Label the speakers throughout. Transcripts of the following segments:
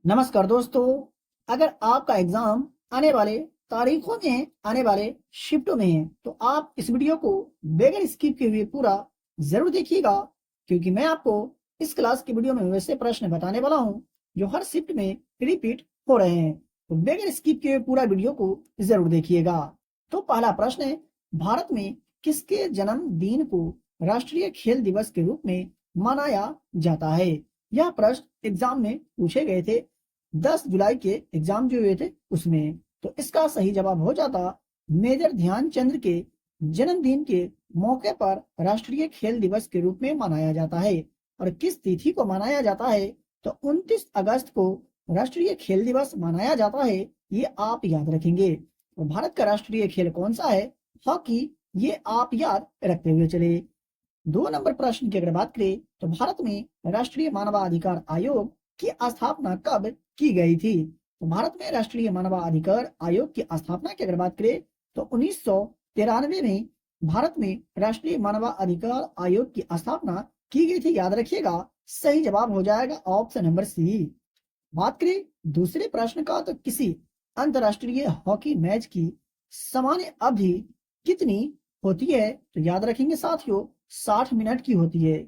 Speaker 1: नमस्कार दोस्तों। अगर आपका एग्जाम आने वाले तारीखों में है, आने वाले शिफ्टों में है, तो आप इस वीडियो को बगैर स्किप किए हुए पूरा जरूर देखिएगा, क्योंकि मैं आपको इस क्लास की वीडियो में वैसे प्रश्न बताने वाला हूं जो हर शिफ्ट में रिपीट हो रहे हैं। तो बगैर स्किप किए हुए पूरा वीडियो को जरूर देखिएगा। तो पहला प्रश्न है, भारत में किसके जन्मदिन को राष्ट्रीय खेल दिवस के रूप में मनाया जाता है? यह प्रश्न एग्जाम में पूछे गए थे 10 जुलाई के एग्जाम जो हुए थे उसमें। तो इसका सही जवाब हो जाता मेजर ध्यानचंद के जन्मदिन के मौके पर राष्ट्रीय खेल दिवस के रूप में मनाया जाता है। और किस तिथि को मनाया जाता है? तो 29 अगस्त को राष्ट्रीय खेल दिवस मनाया जाता है, ये आप याद रखेंगे। तो भारत का राष्ट्रीय खेल कौन सा है? हॉकी, ये आप याद रखते हुए चले। 2 नंबर प्रश्न की अगर बात करें तो भारत में राष्ट्रीय मानवाधिकार आयोग की स्थापना कब की गई थी? तो भारत में राष्ट्रीय मानवाधिकार आयोग की स्थापना की अगर बात करें तो 1993 में भारत में राष्ट्रीय मानवाधिकार आयोग की स्थापना की गई थी, याद रखिएगा। सही जवाब हो जाएगा ऑप्शन नंबर सी। बात करें दूसरे प्रश्न का तो किसी अंतरराष्ट्रीय हॉकी मैच की सामान्य अवधि कितनी होती है? तो याद रखेंगे साथियों, 60 मिनट की होती है।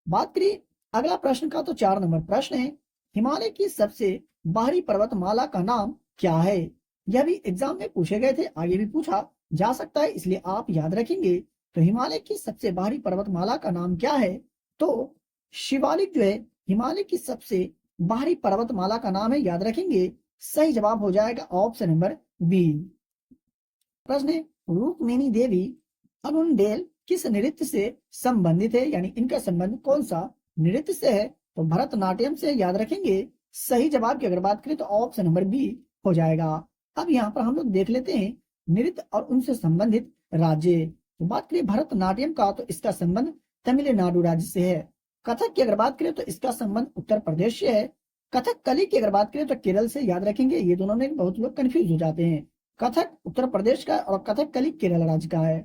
Speaker 1: बात करें अगला प्रश्न का तो 4 नंबर प्रश्न है, हिमालय की सबसे बाहरी पर्वतमाला का नाम क्या है? यह भी एग्जाम में पूछे गए थे, आगे भी पूछा जा सकता है, इसलिए आप याद रखेंगे। तो हिमालय की सबसे बाहरी पर्वतमाला का नाम क्या है? तो शिवालिक जो है हिमालय की सबसे बाहरी पर्वतमाला का नाम है, याद रखेंगे। सही जवाब हो जाएगा ऑप्शन नंबर बी। प्रश्न है, रुक्मिणी देवी अनुंडेल किस नृत्य से संबंधित है? यानी इनका संबंध कौन सा नृत्य से है? तो भरतनाट्यम से, याद रखेंगे। सही जवाब की अगर बात करें तो ऑप्शन नंबर बी हो जाएगा। अब यहाँ पर हम लोग देख लेते हैं नृत्य और उनसे संबंधित राज्य। तो बात करें भरतनाट्यम का तो इसका संबंध तमिलनाडु राज्य से है। कथक की अगर बात करें तो इसका संबंध उत्तर प्रदेश से है। कथक कली की अगर बात करें तो केरल से, याद रखेंगे। ये दोनों में बहुत लोग कंफ्यूज हो जाते हैं। कथक उत्तर प्रदेश का और कथक कली केरल राज्य का है।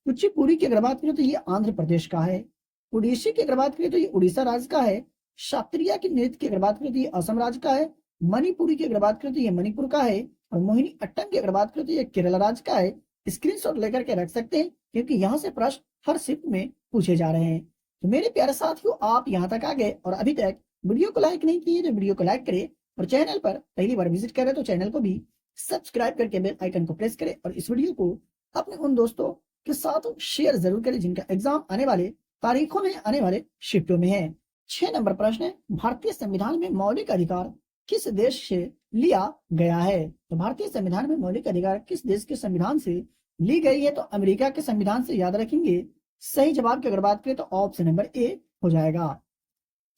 Speaker 1: कुचिपुड़ी की अगर बात करें तो ये आंध्र प्रदेश का है। उड़ीसी की अगर बात करें तो ये उड़ीसा राज्य का है। शास्त्रीय की नृत्य की अगर बात करें तो ये असम राज्य का है। मणिपुरी की अगर बात करें तो ये मणिपुर का है। और मोहिनी अट्टम की अगर बात करें तो ये केरल राज्य का है। स्क्रीनशॉट लेकर के रख सकते हैं, क्योंकि यहाँ से प्रश्न हर शिफ्ट में पूछे जा रहे हैं। तो मेरे प्यारे साथियों, आप यहाँ तक आ गए और अभी तक वीडियो को लाइक नहीं किए तो वीडियो को लाइक करें, और चैनल पर पहली बार विजिट करें तो चैनल को भी सब्सक्राइब करके बेल आइकन को प्रेस करें, और इस वीडियो को अपने उन दोस्तों के साथ शेयर जरूर करें जिनका एग्जाम आने वाले तारीखों में, आने वाले शिफ्टों में है। 6 नंबर प्रश्न है, भारतीय संविधान में मौलिक अधिकार किस देश से लिया गया है? तो भारतीय संविधान में मौलिक अधिकार किस देश के संविधान से ली गई है? तो अमेरिका के संविधान से, याद रखेंगे। सही जवाब की अगर बात करें तो ऑप्शन नंबर ए हो जाएगा।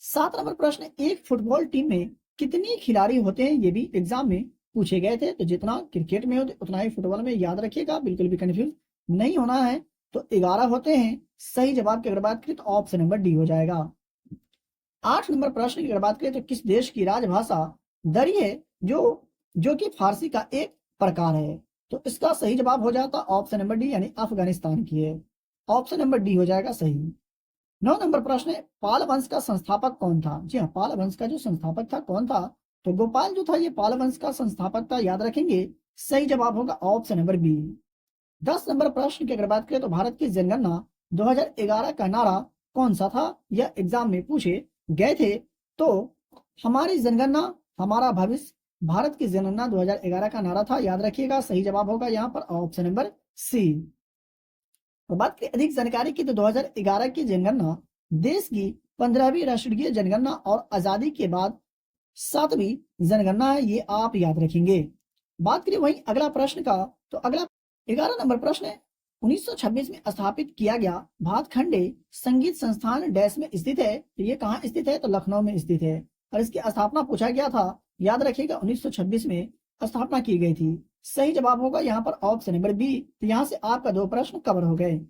Speaker 1: 7 नंबर प्रश्न, एक फुटबॉल टीम में कितने खिलाड़ी होते हैं? ये भी एग्जाम में पूछे गए थे। तो जितना क्रिकेट में होते उतना ही फुटबॉल में, याद रखिएगा, बिल्कुल भी कंफ्यूज नहीं होना है। तो 11 होते हैं। सही जवाब की अगर बात करें तो ऑप्शन नंबर डी हो जाएगा। 8 नंबर प्रश्न की अगर बात करें तो किस देश की राजभाषा दरी है, जो कि फारसी का एक प्रकार है? तो इसका सही जवाब हो जाता ऑप्शन नंबर डी, यानी अफगानिस्तान की है। ऑप्शन नंबर डी हो जाएगा सही। 9 नंबर प्रश्न है, पाल वंश का संस्थापक कौन था? जी हाँ, पाल वंश का जो संस्थापक था कौन था? तो गोपाल जो था ये पाल वंश का संस्थापक था, याद रखेंगे। सही जवाब होगा ऑप्शन नंबर बी। 10 नंबर प्रश्न की अगर बात करें तो भारत की जनगणना 2011 का नारा कौन सा था? यह एग्जाम में पूछे गए थे। तो हमारी जनगणना हमारा भविष्य, भारत की जनगणना 2011 का नारा था, याद रखिएगा। सही जवाब होगा यहाँ पर ऑप्शन नंबर सी। और बात की अधिक जानकारी की तो 2011 की जनगणना देश की 15वीं राष्ट्रीय जनगणना और आजादी के बाद 7वीं जनगणना है, ये आप याद रखेंगे। बात करें वही अगला प्रश्न का, तो अगला 11 नंबर प्रश्न है, 1926 में स्थापित किया गया भातखंडे संगीत संस्थान डैश में स्थित है? तो ये कहाँ स्थित है? तो लखनऊ में स्थित है। और इसकी स्थापना पूछा गया था, याद रखिएगा, 1926 में स्थापना की गई थी। सही जवाब होगा यहाँ पर ऑप्शन नंबर बी। तो यहाँ से आपका 2 प्रश्न कवर हो गए।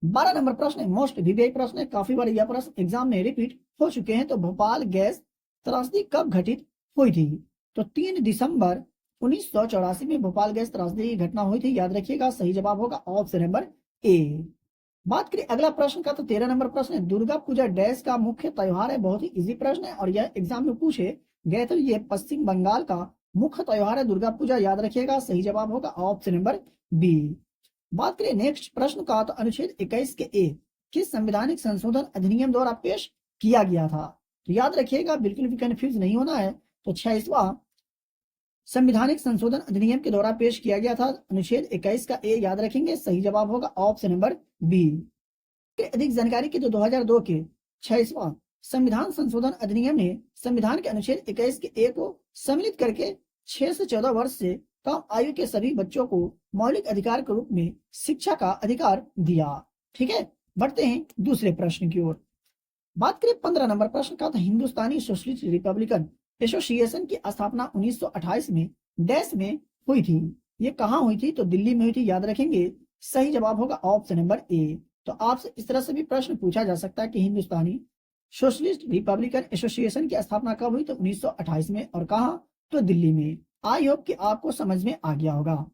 Speaker 1: 12 नंबर प्रश्न है, मोस्ट वीवीआई प्रश्न है, काफी बार यह प्रश्न एग्जाम में रिपीट हो चुके हैं। तो भोपाल गैस त्रासदी कब घटित हुई थी? तो 3 दिसंबर 1984 में भोपाल गैस त्रासदी की घटना हुई थी, याद रखिएगा। सही जवाब होगा ऑप्शन नंबर ए। बात करें अगला प्रश्न का, तो 13 नंबर प्रश्न है, दुर्गा पूजा डैश का मुख्य त्योहार है? बहुत ही इजी प्रश्न है और यह एग्जाम में पूछे गए थे। ये पश्चिम बंगाल का मुख्य त्योहार है दुर्गा पूजा, याद रखिएगा। सही जवाब होगा ऑप्शन नंबर बी। बात करें नेक्स्ट प्रश्न का, तो अनुच्छेद 21 के ए किस संवैधानिक संशोधन अधिनियम द्वारा पेश किया गया था? तो याद रखिएगा, बिल्कुल भी कंफ्यूज नहीं होना है। तो 26वां संवैधानिक संशोधन अधिनियम के द्वारा पेश किया गया था अनुच्छेद 21 का ए, याद रखेंगे। सही जवाब होगा ऑप्शन नंबर बी। अधिक जानकारी की तो 2002 के 26वां संविधान संशोधन अधिनियम ने संविधान के अनुच्छेद 21 के ए को सम्मिलित करके 6 से 14 वर्ष से कम आयु के सभी बच्चों को मौलिक अधिकार के रूप में शिक्षा का अधिकार दिया। ठीक है, बढ़ते हैं दूसरे प्रश्न की ओर। बात करें 15 नंबर प्रश्न का, तो हिंदुस्तानी सोशलिस्ट रिपब्लिकन एसोसिएशन की स्थापना 1928 में डैश में हुई थी। ये कहाँ हुई थी? तो दिल्ली में हुई थी, याद रखेंगे। सही जवाब होगा ऑप्शन नंबर ए। तो आपसे इस तरह से भी प्रश्न पूछा जा सकता है कि हिंदुस्तानी सोशलिस्ट रिपब्लिकन एसोसिएशन की स्थापना कब हुई? तो 1928 में। और कहा? तो दिल्ली में। आई होप कि आपको समझ में आ गया होगा।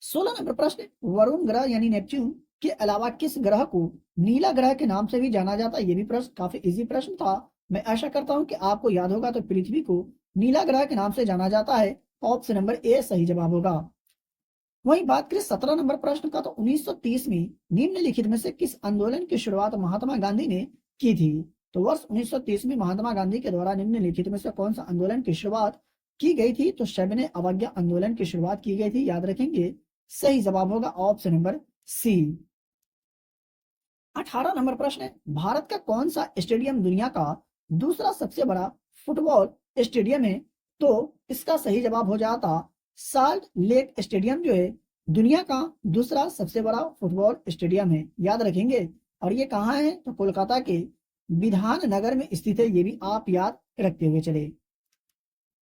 Speaker 1: 16 नंबर प्रश्न, वरुण ग्रह यानी नेपच्यून के अलावा किस ग्रह को नीला ग्रह के नाम से भी जाना जाता है? ये भी प्रश्न काफी इजी प्रश्न था। मैं आशा करता हूं कि आपको याद होगा। तो पृथ्वी को नीला ग्रह के नाम से जाना जाता है। ऑप्शन नंबर ए सही जवाब होगा। वहीं बात करें 17 नंबर प्रश्न का, तो 1930 में निम्नलिखित में से किस आंदोलन की शुरुआत महात्मा गांधी ने की थी? तो वर्ष 1930 में महात्मा गांधी के द्वारा निम्नलिखित में से कौन सा आंदोलन की शुरुआत की गई थी? तो सविनय अवज्ञा आंदोलन की शुरुआत की गई थी, याद रखेंगे। सही जवाब होगा ऑप्शन नंबर सी। 18 नंबर प्रश्न है, भारत का कौन सा स्टेडियम दुनिया का दूसरा सबसे बड़ा फुटबॉल स्टेडियम है? तो इसका सही जवाब हो जाता साल्ट लेक स्टेडियम जो है दुनिया का दूसरा सबसे बड़ा फुटबॉल स्टेडियम है, याद रखेंगे। और ये कहाँ है? तो कोलकाता के विधान नगर में स्थित है। ये भी आप याद रखते हुए चले।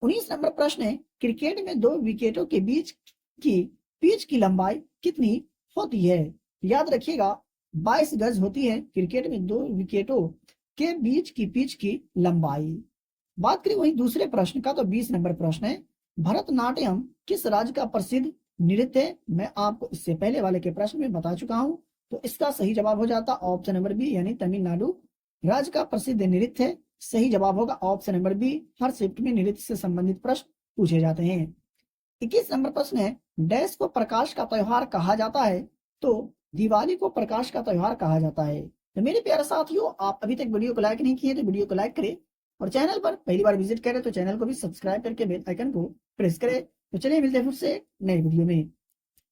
Speaker 1: 19 नंबर प्रश्न है, क्रिकेट में 2 विकेटों के बीच की पिच की लंबाई कितनी होती है? याद रखिएगा 22 गज होती है क्रिकेट में 2 विकेटों के बीच की पिच की लंबाई। बात करें वही दूसरे प्रश्न का, तो 20 नंबर प्रश्न है, भरतनाट्यम किस राज्य का प्रसिद्ध नृत्य है? मैं आपको इससे पहले वाले के प्रश्न में बता चुका हूं। तो इसका सही जवाब हो जाता ऑप्शन नंबर बी, यानी तमिलनाडु राज्य का प्रसिद्ध नृत्य है। सही जवाब होगा ऑप्शन नंबर बी। हर शिफ्ट में नृत्य से संबंधित प्रश्न पूछे जाते हैं। 21 नंबर प्रश्न है, डैश को प्रकाश का त्योहार कहा जाता है? तो दिवाली को प्रकाश का त्योहार कहा जाता है। तो मेरे प्यारे साथियों, आप अभी तक वीडियो को लाइक नहीं किए तो वीडियो को लाइक करें, और चैनल पर पहली बार विजिट करें तो चैनल को भी सब्सक्राइब करके बेल आइकन को प्रेस करें। तो चलिए मिलते हैं फिर से नए वीडियो में।